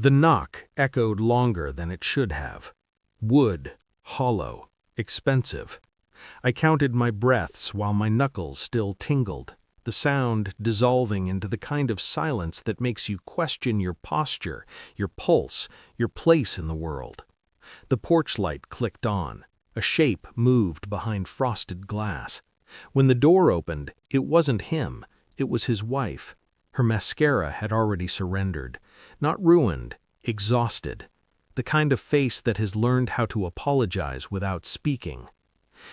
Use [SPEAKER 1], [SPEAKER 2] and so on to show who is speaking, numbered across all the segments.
[SPEAKER 1] The knock echoed longer than it should have. Wood, hollow, expensive. I counted my breaths while my knuckles still tingled, the sound dissolving into the kind of silence that makes you question your posture, your pulse, your place in the world. The porch light clicked on. A shape moved behind frosted glass. When the door opened, it wasn't him, it was his wife. Her mascara had already surrendered. Not ruined, exhausted. The kind of face that has learned how to apologize without speaking.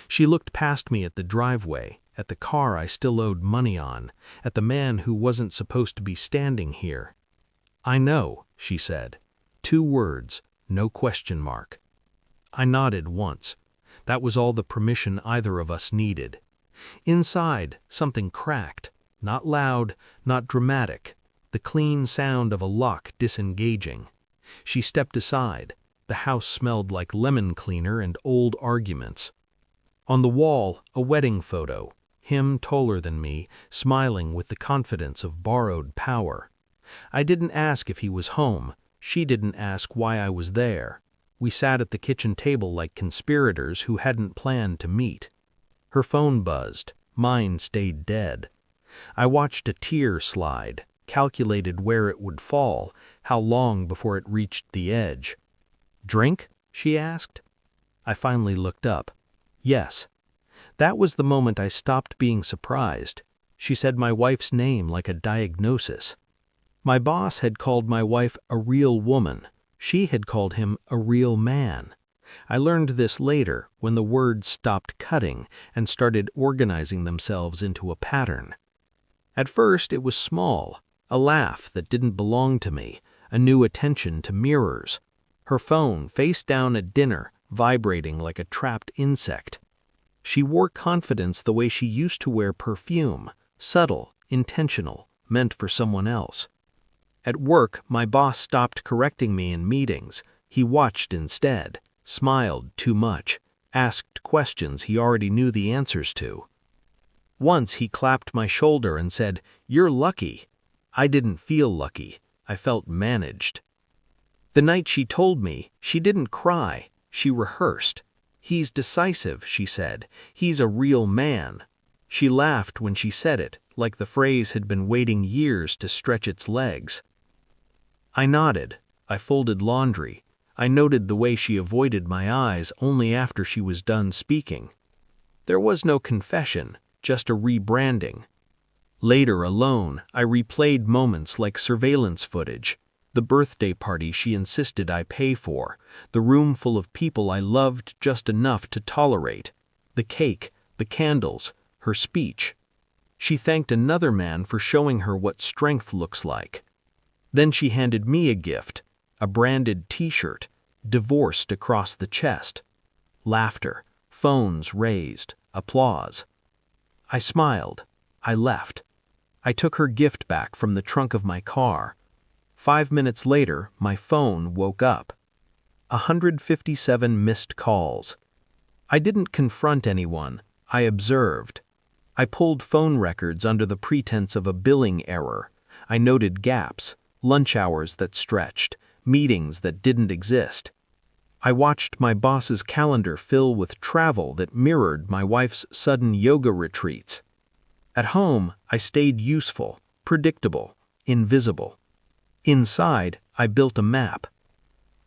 [SPEAKER 1] She looked past me at the driveway, at the car I still owed money on, at the man who wasn't supposed to be standing here. "I know," she said. 2 words, no question mark. I nodded once. That was all the permission either of us needed. Inside, something cracked. Not loud, not dramatic. The clean sound of a lock disengaging. She stepped aside. The house smelled like lemon cleaner and old arguments. On the wall, a wedding photo. Him taller than me, smiling with the confidence of borrowed power. I didn't ask if he was home. She didn't ask why I was there. We sat at the kitchen table like conspirators who hadn't planned to meet. Her phone buzzed. Mine stayed dead. I watched a tear slide, calculated where it would fall, how long before it reached the edge. "Drink?" she asked. I finally looked up. Yes. That was the moment I stopped being surprised. She said my wife's name like a diagnosis. My boss had called my wife a real woman. She had called him a real man. I learned this later, when the words stopped cutting and started organizing themselves into a pattern. At first it was small, a laugh that didn't belong to me, a new attention to mirrors. Her phone face down at dinner, vibrating like a trapped insect. She wore confidence the way she used to wear perfume, subtle, intentional, meant for someone else. At work, my boss stopped correcting me in meetings. He watched instead, smiled too much, asked questions he already knew the answers to. Once he clapped my shoulder and said, "You're lucky." I didn't feel lucky. I felt managed. The night she told me, she didn't cry. She rehearsed. "He's decisive," she said. "He's a real man." She laughed when she said it, like the phrase had been waiting years to stretch its legs. I nodded. I folded laundry. I noted the way she avoided my eyes only after she was done speaking. There was no confession, just a rebranding. Later, alone, I replayed moments like surveillance footage. The birthday party she insisted I pay for, the room full of people I loved just enough to tolerate, the cake, the candles, her speech. She thanked another man for showing her what strength looks like. Then she handed me a gift, a branded t-shirt, divorced across the chest. Laughter, phones raised, applause. I smiled. I left. I took her gift back from the trunk of my car. 5 minutes later, my phone woke up. 157 missed calls. I didn't confront anyone. I observed. I pulled phone records under the pretense of a billing error. I noted gaps, lunch hours that stretched, meetings that didn't exist. I watched my boss's calendar fill with travel that mirrored my wife's sudden yoga retreats. At home, I stayed useful, predictable, invisible. Inside, I built a map.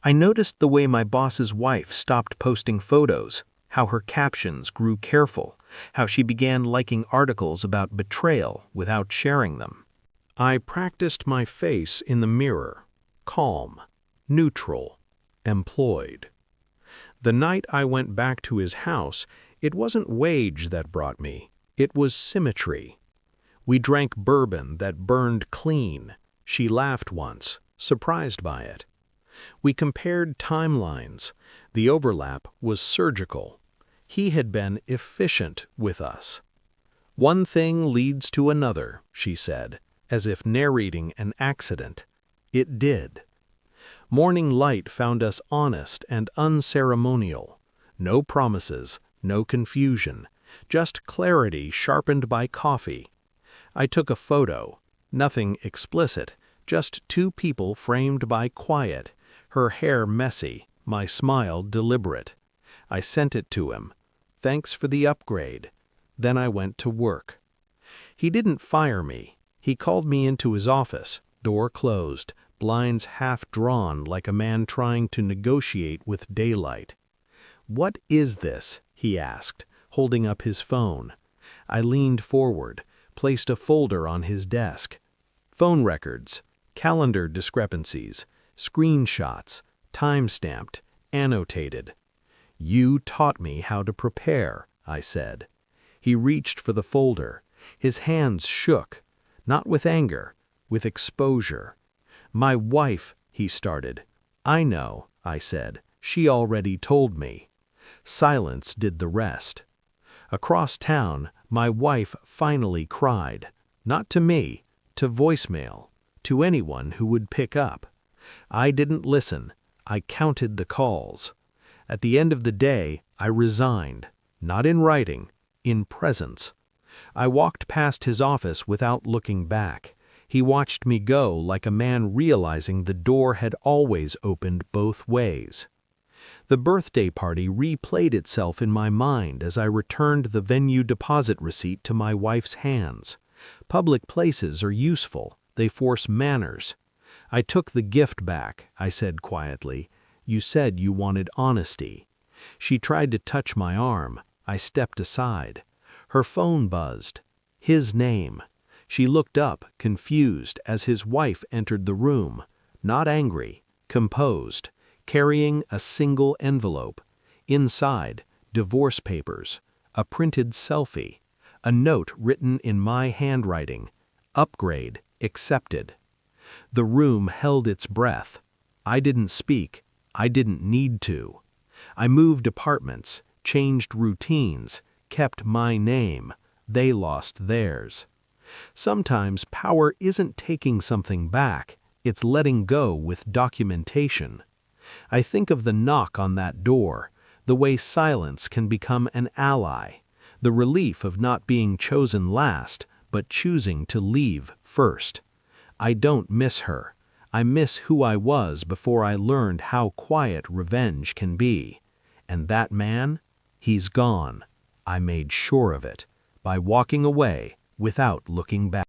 [SPEAKER 1] I noticed the way my boss's wife stopped posting photos, how her captions grew careful, how she began liking articles about betrayal without sharing them. I practiced my face in the mirror, calm, neutral, employed. The night I went back to his house, it wasn't wage that brought me, it was symmetry. We drank bourbon that burned clean. She laughed once, surprised by it. We compared timelines. The overlap was surgical. He had been efficient with us. "One thing leads to another," she said, as if narrating an accident. It did. Morning light found us honest and unceremonial. No promises, no confusion, just clarity sharpened by coffee. I took a photo. Nothing explicit, Just two people framed by quiet, her hair messy, my smile deliberate. I sent it to him. Thanks for the upgrade. Then I went to work. He didn't fire me. He called me into his office, door closed, blinds half drawn like a man trying to negotiate with daylight. "What is this?" he asked, holding up his phone. I leaned forward, placed a folder on his desk. Phone records, calendar discrepancies, screenshots, time-stamped, annotated. "You taught me how to prepare," I said. He reached for the folder. His hands shook, not with anger, with exposure. "My wife," he started. "I know," I said. "She already told me." Silence did the rest. Across town, my wife finally cried. Not to me, to voicemail, to anyone who would pick up. I didn't listen. I counted the calls. At the end of the day, I resigned, not in writing, in presence. I walked past his office without looking back. He watched me go like a man realizing the door had always opened both ways. The birthday party replayed itself in my mind as I returned the venue deposit receipt to my wife's hands. Public places are useful. They force manners. I took the gift back, I said quietly. "You said you wanted honesty." She tried to touch my arm. I stepped aside. Her phone buzzed. His name. She looked up, confused, as his wife entered the room. Not angry, composed, carrying a single envelope. Inside, divorce papers, a printed selfie, a note written in my handwriting. Upgrade accepted. The room held its breath. I didn't speak. I didn't need to. I moved apartments, changed routines, kept my name. They lost theirs. Sometimes power isn't taking something back, it's letting go with documentation. I think of the knock on that door, the way silence can become an ally, the relief of not being chosen last, but choosing to leave first. I don't miss her. I miss who I was before I learned how quiet revenge can be. And that man? He's gone. I made sure of it, by walking away without looking back.